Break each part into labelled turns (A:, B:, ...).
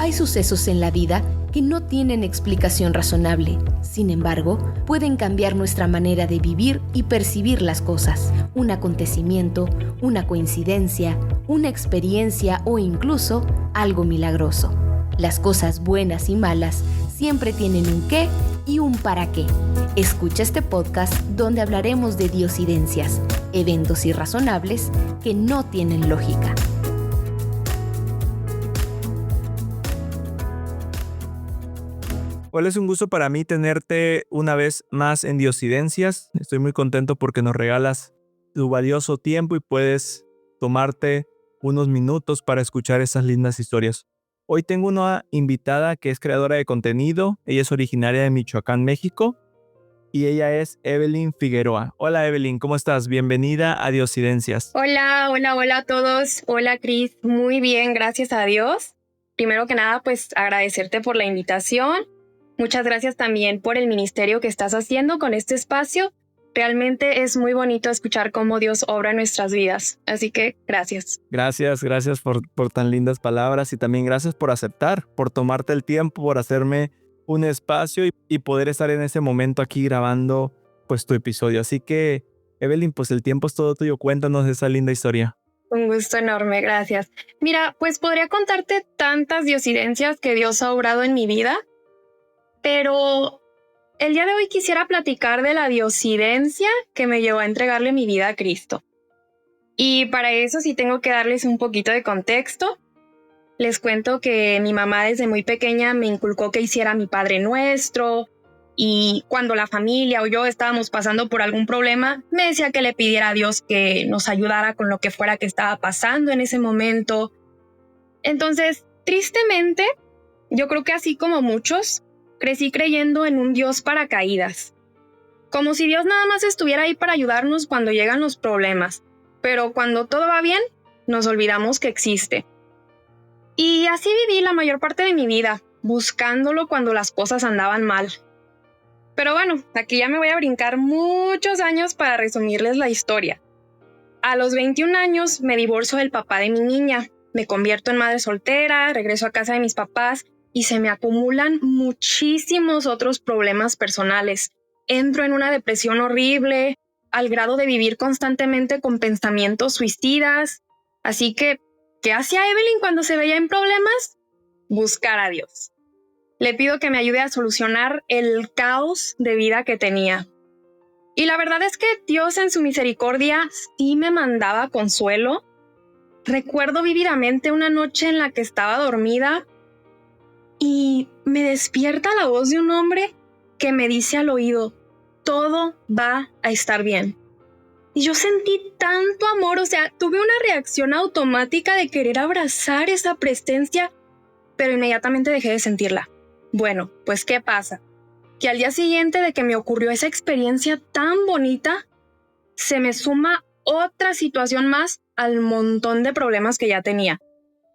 A: Hay sucesos en la vida que no tienen explicación razonable. Sin embargo, pueden cambiar nuestra manera de vivir y percibir las cosas. Un acontecimiento, una coincidencia, una experiencia o incluso algo milagroso. Las cosas buenas y malas siempre tienen un qué y un para qué. Escucha este podcast donde hablaremos de diosidencias, eventos irrazonables que no tienen lógica.
B: Hola, es un gusto para mí tenerte una vez más en Diosidencias. Estoy muy contento porque nos regalas tu valioso tiempo y puedes tomarte unos minutos para escuchar esas lindas historias. Hoy tengo una invitada que es creadora de contenido. Ella es originaria de Michoacán, México, y ella es Evelyn Figueroa. Hola Evelyn, ¿cómo estás? Bienvenida a Diosidencias.
C: Hola a todos. Hola Cris, muy bien, gracias a Dios. Primero que nada, pues agradecerte por la invitación. Muchas gracias también por el ministerio que estás haciendo con este espacio. Realmente es muy bonito escuchar cómo Dios obra en nuestras vidas. Así que gracias.
B: Gracias por tan lindas palabras y también gracias por aceptar, por tomarte el tiempo, por hacerme un espacio y poder estar en ese momento aquí grabando pues tu episodio. Así que, Evelyn, pues el tiempo es todo tuyo. Cuéntanos esa linda historia.
C: Un gusto enorme, gracias. Mira, pues podría contarte tantas diosidencias que Dios ha obrado en mi vida, pero el día de hoy quisiera platicar de la diosidencia que me llevó a entregarle mi vida a Cristo. Y para eso sí tengo que darles un poquito de contexto. Les cuento que mi mamá desde muy pequeña me inculcó que hiciera mi Padre Nuestro, y cuando la familia o yo estábamos pasando por algún problema, me decía que le pidiera a Dios que nos ayudara con lo que fuera que estaba pasando en ese momento. Entonces, tristemente, yo creo que así como muchos, crecí creyendo en un Dios paracaídas. Como si Dios nada más estuviera ahí para ayudarnos cuando llegan los problemas, pero cuando todo va bien, nos olvidamos que existe. Y así viví la mayor parte de mi vida, buscándolo cuando las cosas andaban mal. Pero bueno, aquí ya me voy a brincar muchos años para resumirles la historia. A los 21 años me divorcio del papá de mi niña, me convierto en madre soltera, regreso a casa de mis papás y se me acumulan muchísimos otros problemas personales. Entro en una depresión horrible, al grado de vivir constantemente con pensamientos suicidas. Así que, ¿qué hacía Evelyn cuando se veía en problemas? Buscar a Dios. Le pido que me ayude a solucionar el caos de vida que tenía. Y la verdad es que Dios en su misericordia sí me mandaba consuelo. Recuerdo vívidamente una noche en la que estaba dormida y me despierta la voz de un hombre que me dice al oído: todo va a estar bien. Y yo sentí tanto amor, tuve una reacción automática de querer abrazar esa presencia, pero inmediatamente dejé de sentirla. Bueno, pues ¿qué pasa? Que al día siguiente de que me ocurrió esa experiencia tan bonita, se me suma otra situación más al montón de problemas que ya tenía.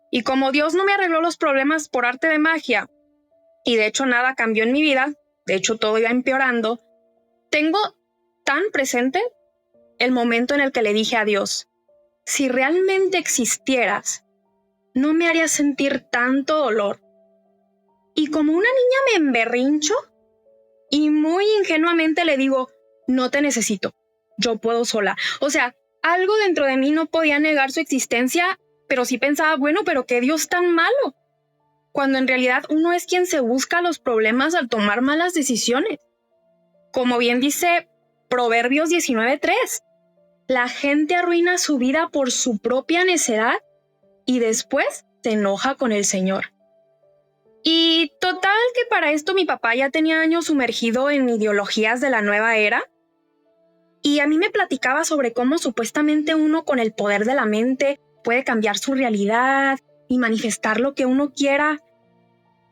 C: Y como Dios no me arregló los problemas por arte de magia, y de hecho nada cambió en mi vida, de hecho todo iba empeorando, tengo tan presente el momento en el que le dije a Dios: si realmente existieras, no me harías sentir tanto dolor. Y como una niña me emberrincho y muy ingenuamente le digo: no te necesito, yo puedo sola. Algo dentro de mí no podía negar su existencia, pero sí pensaba, bueno, pero qué Dios tan malo, cuando en realidad uno es quien se busca los problemas al tomar malas decisiones. Como bien dice Proverbios 19:3, la gente arruina su vida por su propia necedad y después se enoja con el Señor. Y total que para esto mi papá ya tenía años sumergido en ideologías de la nueva era, y a mí me platicaba sobre cómo supuestamente uno con el poder de la mente puede cambiar su realidad y manifestar lo que uno quiera.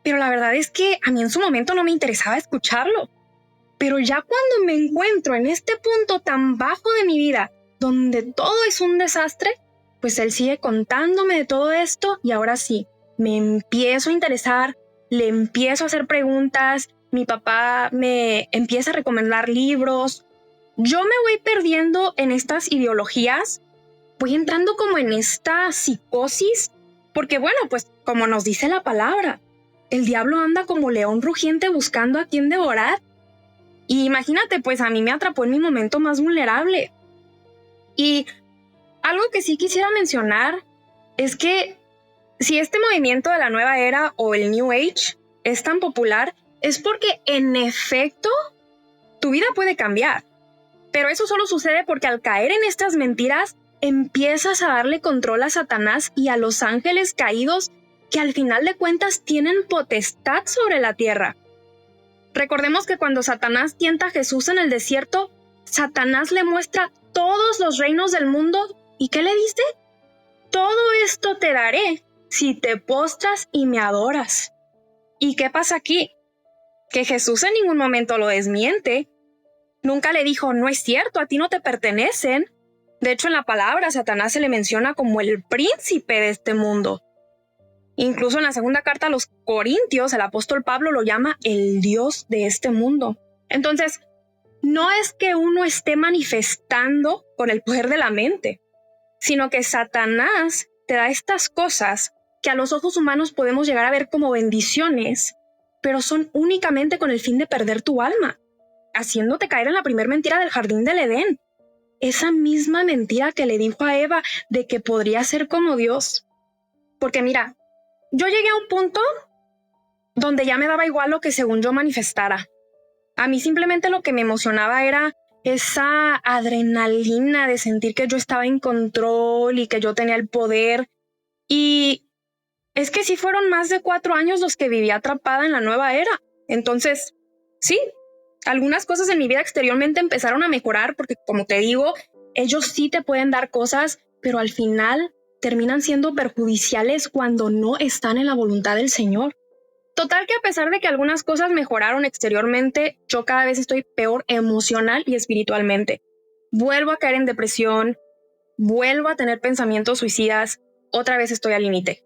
C: Pero la verdad es que a mí en su momento no me interesaba escucharlo. Pero ya cuando me encuentro en este punto tan bajo de mi vida, donde todo es un desastre, pues él sigue contándome de todo esto y ahora sí, me empiezo a interesar, le empiezo a hacer preguntas, mi papá me empieza a recomendar libros. Yo me voy perdiendo en estas ideologías, voy entrando como en esta psicosis, porque bueno, pues como nos dice la palabra, el diablo anda como león rugiente buscando a quien devorar. Y imagínate, pues a mí me atrapó en mi momento más vulnerable. Y algo que sí quisiera mencionar es que si este movimiento de la nueva era o el New Age es tan popular, es porque en efecto tu vida puede cambiar. Pero eso solo sucede porque al caer en estas mentiras empiezas a darle control a Satanás y a los ángeles caídos que al final de cuentas tienen potestad sobre la tierra. Recordemos que cuando Satanás tienta a Jesús en el desierto, Satanás le muestra todos los reinos del mundo. ¿Y qué le dice? Todo esto te daré si te postras y me adoras. ¿Y qué pasa aquí? Que Jesús en ningún momento lo desmiente. Nunca le dijo, no es cierto, a ti no te pertenecen. De hecho, en la palabra a Satanás se le menciona como el príncipe de este mundo. Incluso en la segunda carta a los Corintios, el apóstol Pablo lo llama el Dios de este mundo. Entonces, no es que uno esté manifestando con el poder de la mente, sino que Satanás te da estas cosas que a los ojos humanos podemos llegar a ver como bendiciones, pero son únicamente con el fin de perder tu alma, haciéndote caer en la primer mentira del jardín del Edén. Esa misma mentira que le dijo a Eva de que podría ser como Dios. Porque mira, yo llegué a un punto donde ya me daba igual lo que según yo manifestara. A mí simplemente lo que me emocionaba era esa adrenalina de sentir que yo estaba en control y que yo tenía el poder. Y es que sí fueron más de 4 años los que viví atrapada en la nueva era. Entonces, sí, algunas cosas en mi vida exteriormente empezaron a mejorar porque, como te digo, ellos sí te pueden dar cosas, pero al final terminan siendo perjudiciales cuando no están en la voluntad del Señor. Total que a pesar de que algunas cosas mejoraron exteriormente, yo cada vez estoy peor emocional y espiritualmente. Vuelvo a caer en depresión, vuelvo a tener pensamientos suicidas, otra vez estoy al límite.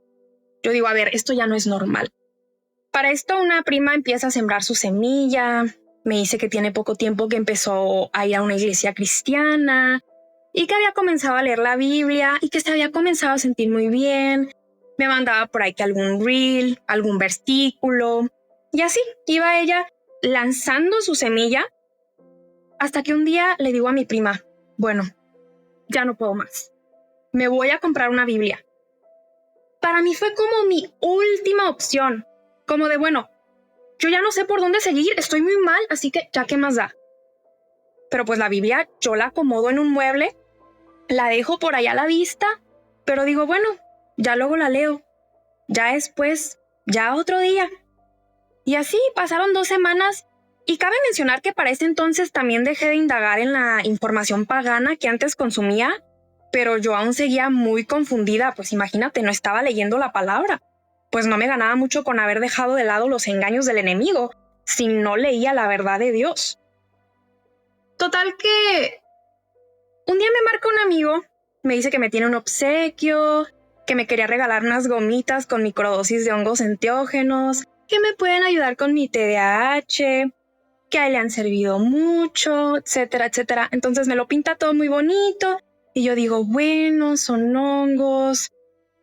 C: Yo digo, a ver, esto ya no es normal. Para esto una prima empieza a sembrar su semilla, me dice que tiene poco tiempo que empezó a ir a una iglesia cristiana y que había comenzado a leer la Biblia y que se había comenzado a sentir muy bien. Me mandaba por ahí que algún reel, algún versículo y así iba ella lanzando su semilla hasta que un día le digo a mi prima, bueno, ya no puedo más. Me voy a comprar una Biblia. Para mí fue como mi última opción, como de bueno, yo ya no sé por dónde seguir, estoy muy mal, así que ya qué más da. Pero pues la Biblia yo la acomodo en un mueble, la dejo por allá a la vista, pero digo, bueno, ya luego la leo, ya después, ya otro día. Y así pasaron 2 semanas y cabe mencionar que para ese entonces también dejé de indagar en la información pagana que antes consumía, pero yo aún seguía muy confundida, pues imagínate, no estaba leyendo la palabra. Pues no me ganaba mucho con haber dejado de lado los engaños del enemigo si no leía la verdad de Dios. Total que un día me marca un amigo, me dice que me tiene un obsequio, que me quería regalar unas gomitas con microdosis de hongos enteógenos, que me pueden ayudar con mi TDAH, que a él le han servido mucho, etcétera, etcétera. Entonces me lo pinta todo muy bonito y yo digo, bueno, son hongos,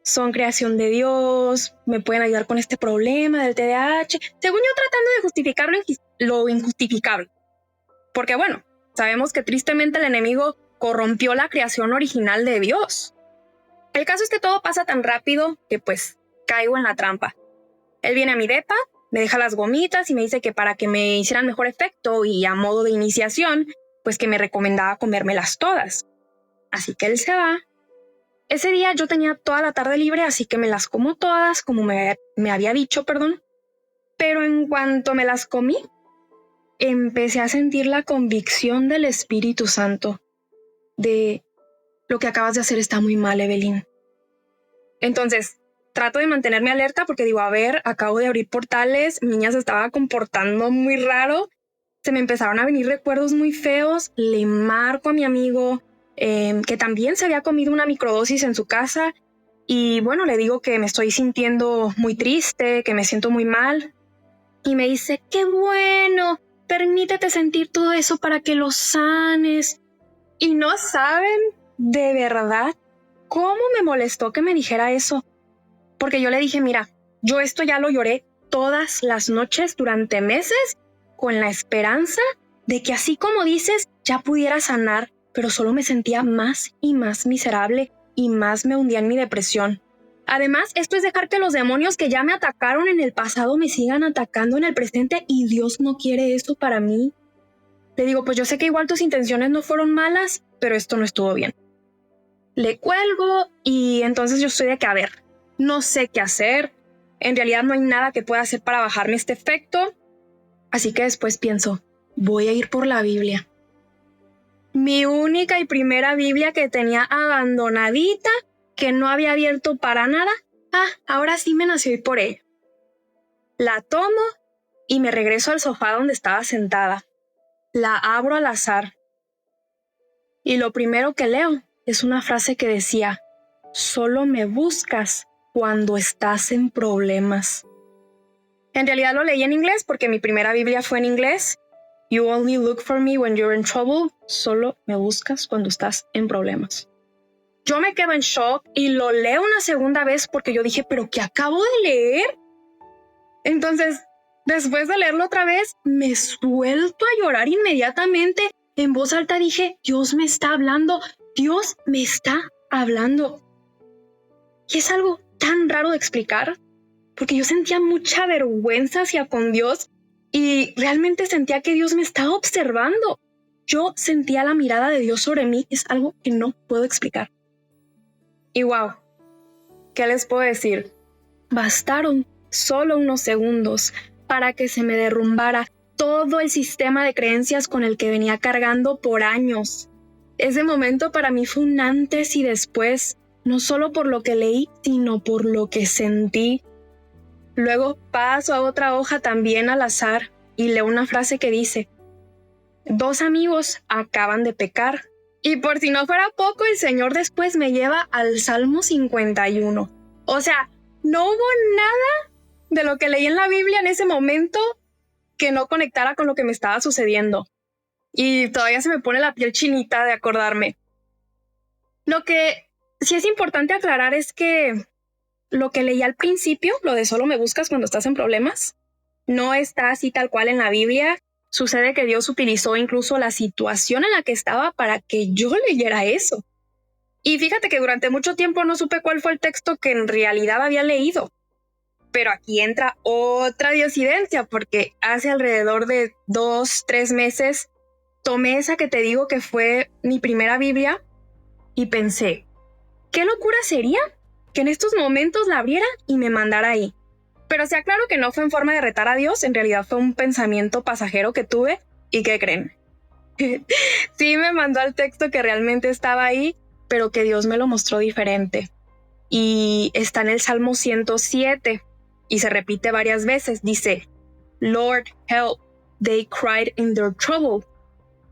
C: son creación de Dios, me pueden ayudar con este problema del TDAH. Según yo tratando de justificar lo injustificable. Porque bueno, sabemos que tristemente el enemigo corrompió la creación original de Dios. El caso es que todo pasa tan rápido que pues caigo en la trampa. Él viene a mi depa, me deja las gomitas y me dice que para que me hicieran mejor efecto y a modo de iniciación, pues que me recomendaba comérmelas todas. Así que él se va. Ese día yo tenía toda la tarde libre, así que me las como todas, como me había dicho, perdón. Pero en cuanto me las comí, empecé a sentir la convicción del Espíritu Santo de lo que acabas de hacer está muy mal, Evelyn. Entonces, trato de mantenerme alerta porque digo, a ver, acabo de abrir portales, mi niña se estaba comportando muy raro, se me empezaron a venir recuerdos muy feos, le marco a mi amigo que también se había comido una microdosis en su casa y bueno, le digo que me estoy sintiendo muy triste, que me siento muy mal y me dice, qué bueno, permítete sentir todo eso para que lo sanes. Y no saben de verdad cómo me molestó que me dijera eso. Porque yo le dije, mira, yo esto ya lo lloré todas las noches durante meses con la esperanza de que así como dices, ya pudiera sanar, pero solo me sentía más y más miserable y más me hundía en mi depresión. Además, esto es dejar que los demonios que ya me atacaron en el pasado me sigan atacando en el presente y Dios no quiere eso para mí. Le digo, pues yo sé que igual tus intenciones no fueron malas, pero esto no estuvo bien. Le cuelgo y entonces yo estoy de que, a ver, no sé qué hacer. En realidad no hay nada que pueda hacer para bajarme este efecto. Así que después pienso, voy a ir por la Biblia. Mi única y primera Biblia que tenía abandonadita, que no había abierto para nada. Ahora sí me nació ir por ella. La tomo y me regreso al sofá donde estaba sentada. La abro al azar. Y lo primero que leo es una frase que decía, solo me buscas cuando estás en problemas. En realidad lo leí en inglés porque mi primera Biblia fue en inglés. You only look for me when you're in trouble. Solo me buscas cuando estás en problemas. Yo me quedo en shock y lo leo una segunda vez porque yo dije, ¿pero qué acabo de leer? Entonces, después de leerlo otra vez, me suelto a llorar inmediatamente. En voz alta dije, Dios me está hablando. Dios me está hablando. Y es algo tan raro de explicar, porque yo sentía mucha vergüenza hacia con Dios y realmente sentía que Dios me estaba observando. Yo sentía la mirada de Dios sobre mí. Es algo que no puedo explicar. Y wow, ¿qué les puedo decir? Bastaron solo unos segundos para que se me derrumbara todo el sistema de creencias con el que venía cargando por años. Ese momento para mí fue un antes y después, no solo por lo que leí, sino por lo que sentí. Luego paso a otra hoja también al azar y leo una frase que dice, 2 amigos acaban de pecar. Y por si no fuera poco, el Señor después me lleva al Salmo 51. O sea, no hubo nada de lo que leí en la Biblia en ese momento que no conectara con lo que me estaba sucediendo. Y todavía se me pone la piel chinita de acordarme. Lo que sí es importante aclarar es que lo que leí al principio, lo de solo me buscas cuando estás en problemas, no está así tal cual en la Biblia. Sucede que Dios utilizó incluso la situación en la que estaba para que yo leyera eso. Y fíjate que durante mucho tiempo no supe cuál fue el texto que en realidad había leído. Pero aquí entra otra diosidencia, porque hace alrededor de 2-3 meses tomé esa que te digo que fue mi primera Biblia y pensé, ¿qué locura sería que en estos momentos la abriera y me mandara ahí? Pero sea claro que no fue en forma de retar a Dios, en realidad fue un pensamiento pasajero que tuve. ¿Y qué creen? Sí me mandó al texto que realmente estaba ahí, pero que Dios me lo mostró diferente. Y está en el Salmo 107 y se repite varias veces. Dice, Lord, help, they cried in their trouble.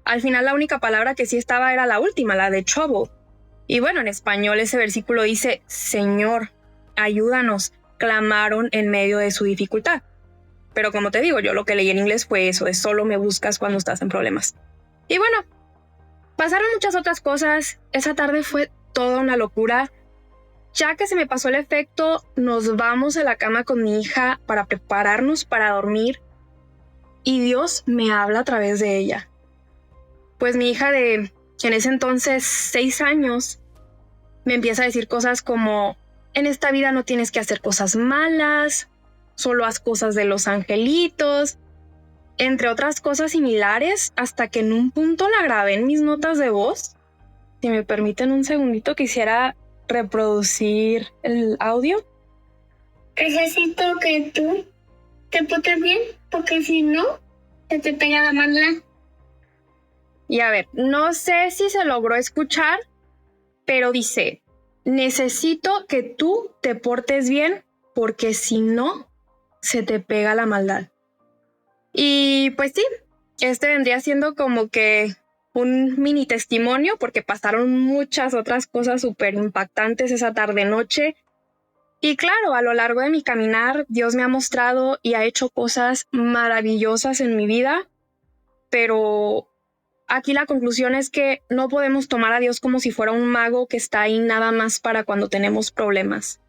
C: Al final la única palabra que sí estaba era la última, la de trouble. Y bueno, en español ese versículo dice, Señor, ayúdanos. Clamaron en medio de su dificultad. Pero como te digo, yo lo que leí en inglés fue eso, de solo me buscas cuando estás en problemas. Y bueno, pasaron muchas otras cosas. Esa tarde fue toda una locura. Ya que se me pasó el efecto, nos vamos a la cama con mi hija para prepararnos para dormir. Y Dios me habla a través de ella. Pues mi hija de, en ese entonces, 6 años, me empieza a decir cosas como, en esta vida no tienes que hacer cosas malas, solo haz cosas de los angelitos, entre otras cosas similares, hasta que en un punto la grabé en mis notas de voz. Si me permiten un segundito, quisiera reproducir el audio.
D: Necesito que tú te portes bien, porque si no, se te pega la mala.
C: Y a ver, no sé si se logró escuchar, pero dice, necesito que tú te portes bien, porque si no, se te pega la maldad. Y pues sí, este vendría siendo como que un mini testimonio, porque pasaron muchas otras cosas súper impactantes esa tarde-noche. Y claro, a lo largo de mi caminar, Dios me ha mostrado y ha hecho cosas maravillosas en mi vida, pero aquí la conclusión es que no podemos tomar a Dios como si fuera un mago que está ahí nada más para cuando tenemos problemas.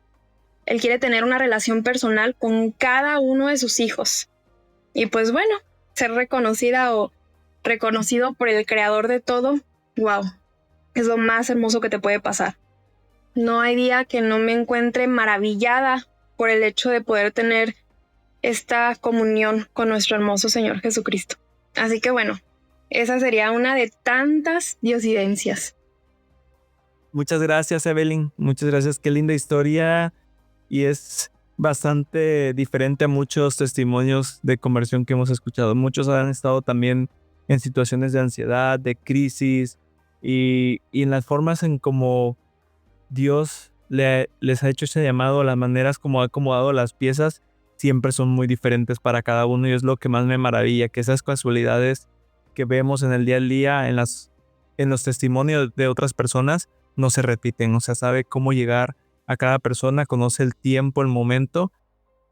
C: Él quiere tener una relación personal con cada uno de sus hijos. Y pues bueno, ser reconocida o reconocido por el creador de todo, wow, es lo más hermoso que te puede pasar. No hay día que no me encuentre maravillada por el hecho de poder tener esta comunión con nuestro hermoso Señor Jesucristo. Así que bueno, esa sería una de tantas diosidencias.
B: Muchas gracias, Evelyn. Muchas gracias. Qué linda historia. Y es bastante diferente a muchos testimonios de conversión que hemos escuchado. Muchos han estado también en situaciones de ansiedad, de crisis y en las formas en cómo Dios les ha hecho ese llamado, las maneras como ha acomodado las piezas, siempre son muy diferentes para cada uno y es lo que más me maravilla, que esas casualidades que vemos en el día a día, en los testimonios de otras personas, no se repiten. O sea, sabe cómo llegar a cada persona, conoce el tiempo, el momento.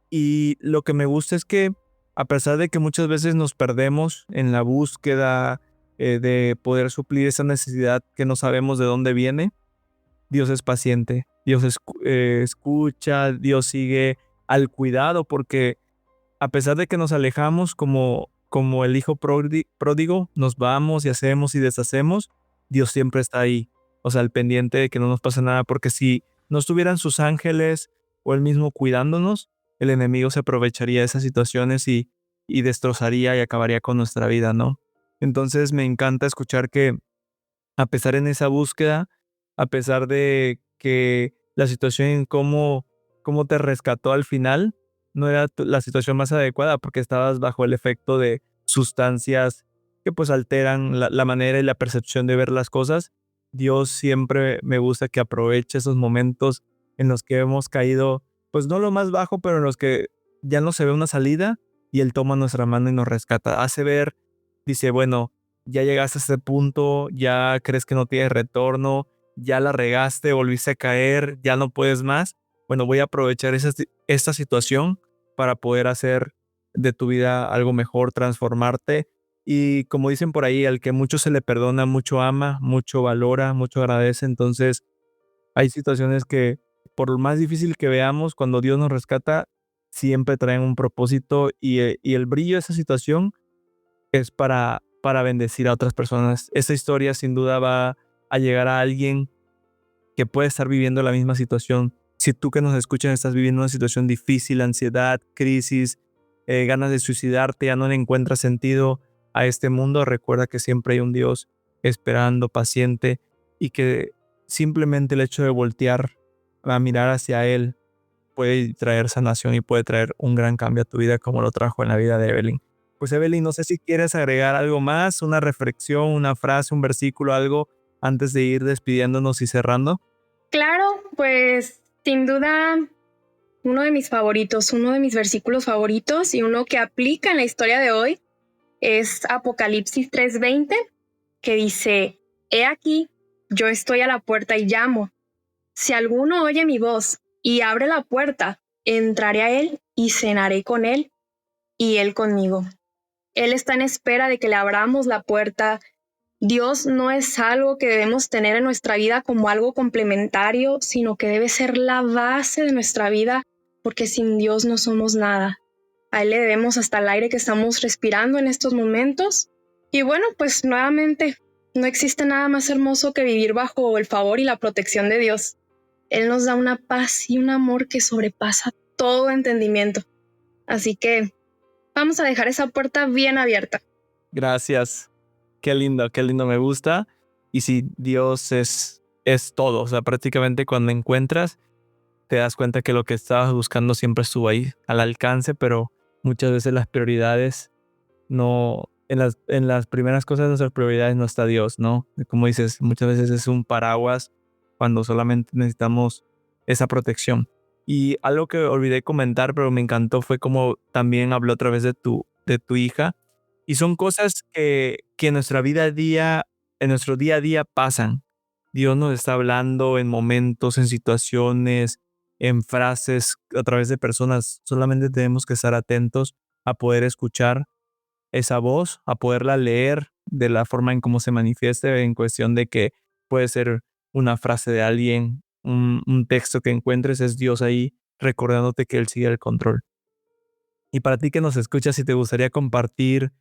B: Y lo que me gusta es que a pesar de que muchas veces nos perdemos en la búsqueda de poder suplir esa necesidad que no sabemos de dónde viene, Dios es paciente, Dios escucha, Dios sigue al cuidado, porque a pesar de que nos alejamos como el hijo pródigo, nos vamos y hacemos y deshacemos, Dios siempre está ahí, o sea, al pendiente de que no nos pase nada, porque si no estuvieran sus ángeles o él mismo cuidándonos, el enemigo se aprovecharía de esas situaciones y destrozaría y acabaría con nuestra vida, ¿no? Entonces me encanta escuchar que a pesar en esa búsqueda, a pesar de que la situación en cómo te rescató al final, no era la situación más adecuada porque estabas bajo el efecto de sustancias que pues alteran la manera y la percepción de ver las cosas. Dios siempre me gusta que aproveche esos momentos en los que hemos caído, pues no lo más bajo, pero en los que ya no se ve una salida y Él toma nuestra mano y nos rescata. Hace ver, dice, bueno, ya llegaste a este punto, ya crees que no tienes retorno, ya la regaste, volviste a caer, ya no puedes más. Bueno, voy a aprovechar esta situación para poder hacer de tu vida algo mejor, transformarte. Y como dicen por ahí, al que mucho se le perdona, mucho ama, mucho valora, mucho agradece. Entonces, hay situaciones que, por lo más difícil que veamos, cuando Dios nos rescata, siempre traen un propósito y el brillo de esa situación es para bendecir a otras personas. Esta historia sin duda va a llegar a alguien que puede estar viviendo la misma situación. Si tú que nos escuchas estás viviendo una situación difícil, ansiedad, crisis, ganas de suicidarte, ya no le encuentras sentido a este mundo, recuerda que siempre hay un Dios esperando, paciente, y que simplemente el hecho de voltear a mirar hacia Él puede traer sanación y puede traer un gran cambio a tu vida como lo trajo en la vida de Evelyn. Pues Evelyn, no sé si quieres agregar algo más, una reflexión, una frase, un versículo, algo antes de ir despidiéndonos y cerrando.
C: Claro, pues sin duda uno de mis favoritos, uno de mis versículos favoritos y uno que aplica en la historia de hoy es Apocalipsis 3:20, que dice, he aquí, yo estoy a la puerta y llamo. Si alguno oye mi voz y abre la puerta, entraré a él y cenaré con él y él conmigo. Él está en espera de que le abramos la puerta. Dios no es algo que debemos tener en nuestra vida como algo complementario, sino que debe ser la base de nuestra vida, porque sin Dios no somos nada. A Él le debemos hasta el aire que estamos respirando en estos momentos. Y bueno, pues nuevamente, no existe nada más hermoso que vivir bajo el favor y la protección de Dios. Él nos da una paz y un amor que sobrepasa todo entendimiento. Así que vamos a dejar esa puerta bien abierta.
B: Gracias. Qué lindo, me gusta. Y sí, Dios es todo. O sea, prácticamente cuando encuentras, te das cuenta que lo que estabas buscando siempre estuvo ahí, al alcance, pero muchas veces las prioridades no, en las primeras cosas de nuestras prioridades no está Dios, ¿no? Como dices, muchas veces es un paraguas cuando solamente necesitamos esa protección. Y algo que olvidé comentar, pero me encantó, fue como también habló a través de tu hija. Y son cosas que en nuestra vida a día, en nuestro día a día pasan. Dios nos está hablando en momentos, en situaciones, en frases, a través de personas. Solamente tenemos que estar atentos a poder escuchar esa voz, a poderla leer de la forma en cómo se manifieste, en cuestión de que puede ser una frase de alguien, un texto que encuentres, es Dios ahí recordándote que Él sigue el control. Y para ti que nos escuchas, si te gustaría compartir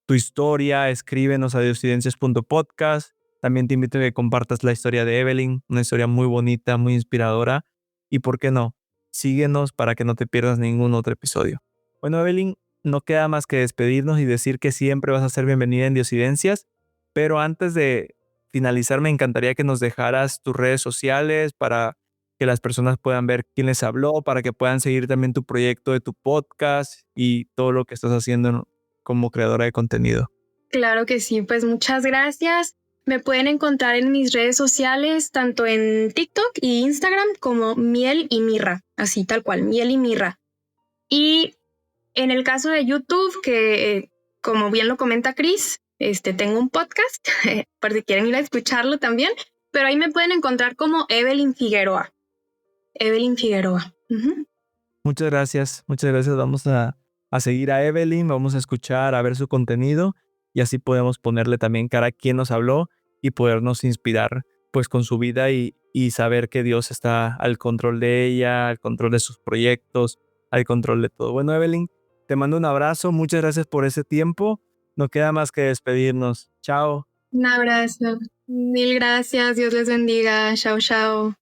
B: tu historia, escríbenos a diosidencias.podcast. También te invito a que compartas la historia de Evelyn, una historia muy bonita, muy inspiradora. Y por qué no, síguenos para que no te pierdas ningún otro episodio. Bueno, Evelyn, no queda más que despedirnos y decir que siempre vas a ser bienvenida en Diosidencias. Pero antes de finalizar, me encantaría que nos dejaras tus redes sociales para que las personas puedan ver quién les habló, para que puedan seguir también tu proyecto de tu podcast y todo lo que estás haciendo como creadora de contenido.
C: Claro que sí, pues muchas gracias. Me pueden encontrar en mis redes sociales, tanto en TikTok y Instagram como Miel y Mirra, así tal cual, Miel y Mirra. Y en el caso de YouTube, que como bien lo comenta Chris, tengo un podcast, por si quieren ir a escucharlo también, pero ahí me pueden encontrar como Evelyn Figueroa. Evelyn Figueroa. Uh-huh.
B: Muchas gracias. Vamos a seguir a Evelyn, vamos a escuchar, a ver su contenido y así podemos ponerle también cara a quién nos habló y podernos inspirar pues con su vida y saber que Dios está al control de ella, al control de sus proyectos, al control de todo. Bueno, Evelyn, te mando un abrazo, muchas gracias por ese tiempo. No queda más que despedirnos. Chao.
C: Un abrazo. Mil gracias. Dios les bendiga. Chao, chao.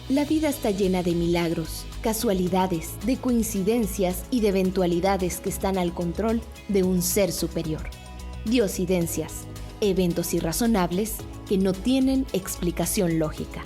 A: La vida está llena de milagros, casualidades, de coincidencias y de eventualidades que están al control de un ser superior. Diosidencias, eventos irrazonables que no tienen explicación lógica.